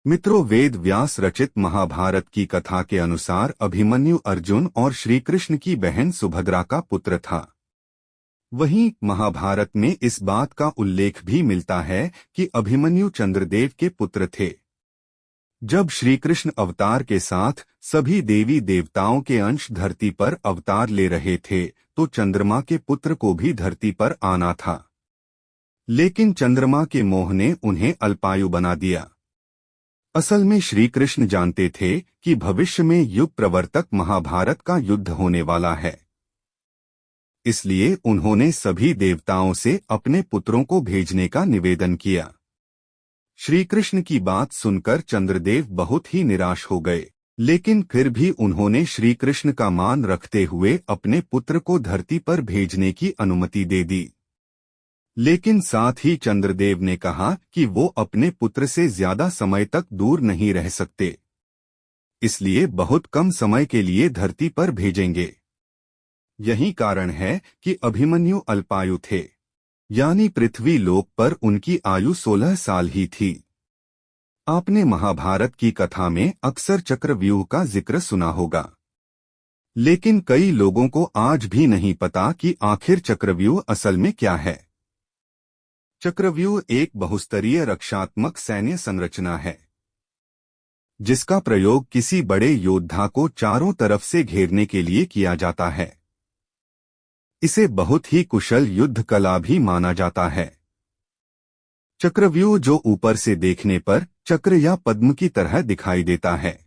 मित्रों, वेद व्यास रचित महाभारत की कथा के अनुसार अभिमन्यु अर्जुन और श्री कृष्ण की बहन सुभद्रा का पुत्र था। वहीं महाभारत में इस बात का उल्लेख भी मिलता है कि अभिमन्यु चंद्रदेव के पुत्र थे। जब श्री कृष्ण अवतार के साथ सभी देवी देवताओं के अंश धरती पर अवतार ले रहे थे तो चंद्रमा के पुत्र को भी धरती पर आना था, लेकिन चंद्रमा के मोह ने उन्हें अल्पायु बना दिया। असल में श्री कृष्ण जानते थे कि भविष्य में युग प्रवर्तक महाभारत का युद्ध होने वाला है, इसलिए उन्होंने सभी देवताओं से अपने पुत्रों को भेजने का निवेदन किया। श्री कृष्ण की बात सुनकर चंद्रदेव बहुत ही निराश हो गए, लेकिन फिर भी उन्होंने श्री कृष्ण का मान रखते हुए अपने पुत्र को धरती पर भेजने की अनुमति दे दी। लेकिन साथ ही चंद्रदेव ने कहा कि वो अपने पुत्र से ज्यादा समय तक दूर नहीं रह सकते, इसलिए बहुत कम समय के लिए धरती पर भेजेंगे। यही कारण है कि अभिमन्यु अल्पायु थे, यानी पृथ्वी लोक पर उनकी आयु 16 साल ही थी। आपने महाभारत की कथा में अक्सर चक्रव्यूह का जिक्र सुना होगा, लेकिन कई लोगों को आज भी नहीं पता कि आखिर चक्रव्यूह असल में क्या है। चक्रव्यूह एक बहुस्तरीय रक्षात्मक सैन्य संरचना है, जिसका प्रयोग किसी बड़े योद्धा को चारों तरफ से घेरने के लिए किया जाता है। इसे बहुत ही कुशल युद्ध कला भी माना जाता है। चक्रव्यूह जो ऊपर से देखने पर चक्र या पद्म की तरह दिखाई देता है,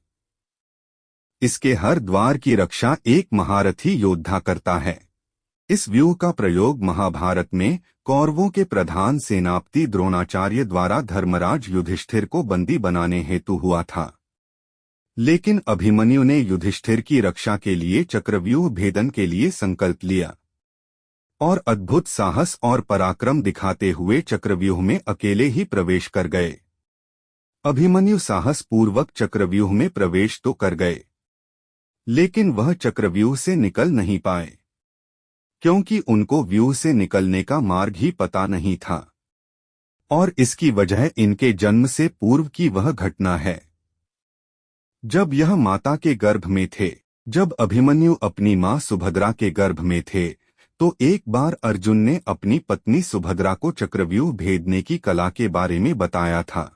इसके हर द्वार की रक्षा एक महारथी योद्धा करता है। इस व्यूह का प्रयोग महाभारत में कौरवों के प्रधान सेनापति द्रोणाचार्य द्वारा धर्मराज युधिष्ठिर को बंदी बनाने हेतु हुआ था, लेकिन अभिमन्यु ने युधिष्ठिर की रक्षा के लिए चक्रव्यूह भेदन के लिए संकल्प लिया और अद्भुत साहस और पराक्रम दिखाते हुए चक्रव्यूह में अकेले ही प्रवेश कर गए। अभिमन्यु साहस पूर्वक चक्रव्यूह में प्रवेश तो कर गए, लेकिन वह चक्रव्यूह से निकल नहीं पाए, क्योंकि उनको व्यूह से निकलने का मार्ग ही पता नहीं था, और इसकी वजह इनके जन्म से पूर्व की वह घटना है। जब यह माता के गर्भ में थे, जब अभिमन्यु अपनी मां सुभद्रा के गर्भ में थे, तो एक बार अर्जुन ने अपनी पत्नी सुभद्रा को चक्रव्यूह भेदने की कला के बारे में बताया था।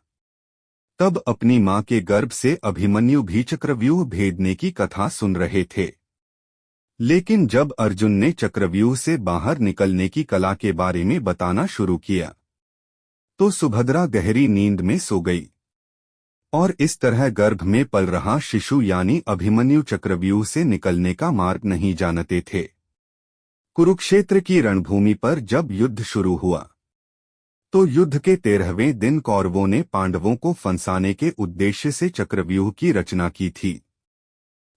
तब अपनी मां के गर्भ से अभिमन्यु भी चक्रव्यूह भेदने की कथा सुन रहे थे, लेकिन जब अर्जुन ने चक्रव्यूह से बाहर निकलने की कला के बारे में बताना शुरू किया तो सुभद्रा गहरी नींद में सो गई, और इस तरह गर्भ में पल रहा शिशु यानी अभिमन्यु चक्रव्यूह से निकलने का मार्ग नहीं जानते थे। कुरुक्षेत्र की रणभूमि पर जब युद्ध शुरू हुआ तो युद्ध के 13वें दिन कौरवों ने पांडवों को फंसाने के उद्देश्य से चक्रव्यूह की रचना की थी।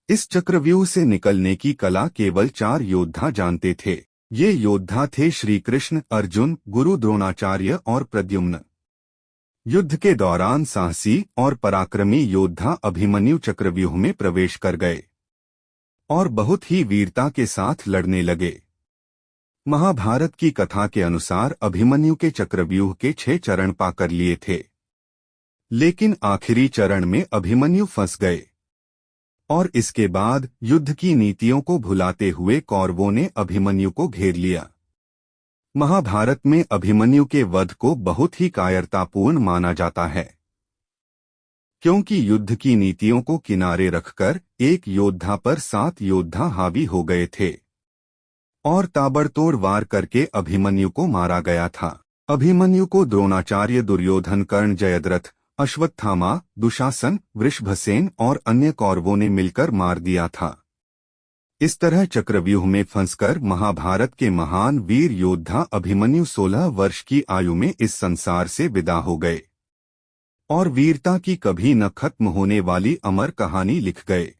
इस चक्रव्यूह से निकलने की कला केवल 4 योद्धा जानते थे। ये योद्धा थे श्री कृष्ण, अर्जुन, गुरु द्रोणाचार्य और प्रद्युम्न। युद्ध के दौरान साहसी और पराक्रमी योद्धा अभिमन्यु चक्रव्यूह में प्रवेश कर गए और बहुत ही वीरता के साथ लड़ने लगे। महाभारत की कथा के अनुसार अभिमन्यु के चक्रव्यूह के 6 चरण पाकर लिए थे, लेकिन आखिरी चरण में अभिमन्यु फंस गए, और इसके बाद युद्ध की नीतियों को भुलाते हुए कौरवों ने अभिमन्यु को घेर लिया। महाभारत में अभिमन्यु के वध को बहुत ही कायरतापूर्ण माना जाता है, क्योंकि युद्ध की नीतियों को किनारे रखकर एक योद्धा पर 7 योद्धा हावी हो गए थे और ताबड़तोड़ वार करके अभिमन्यु को मारा गया था। अभिमन्यु को द्रोणाचार्य, दुर्योधन, कर्ण, जयद्रथ, अश्वत्थामा, दुशासन, वृषभसेन और अन्य कौरवों ने मिलकर मार दिया था। इस तरह चक्रव्यूह में फंसकर महाभारत के महान वीर योद्धा अभिमन्यु 16 वर्ष की आयु में इस संसार से विदा हो गए और वीरता की कभी न खत्म होने वाली अमर कहानी लिख गए।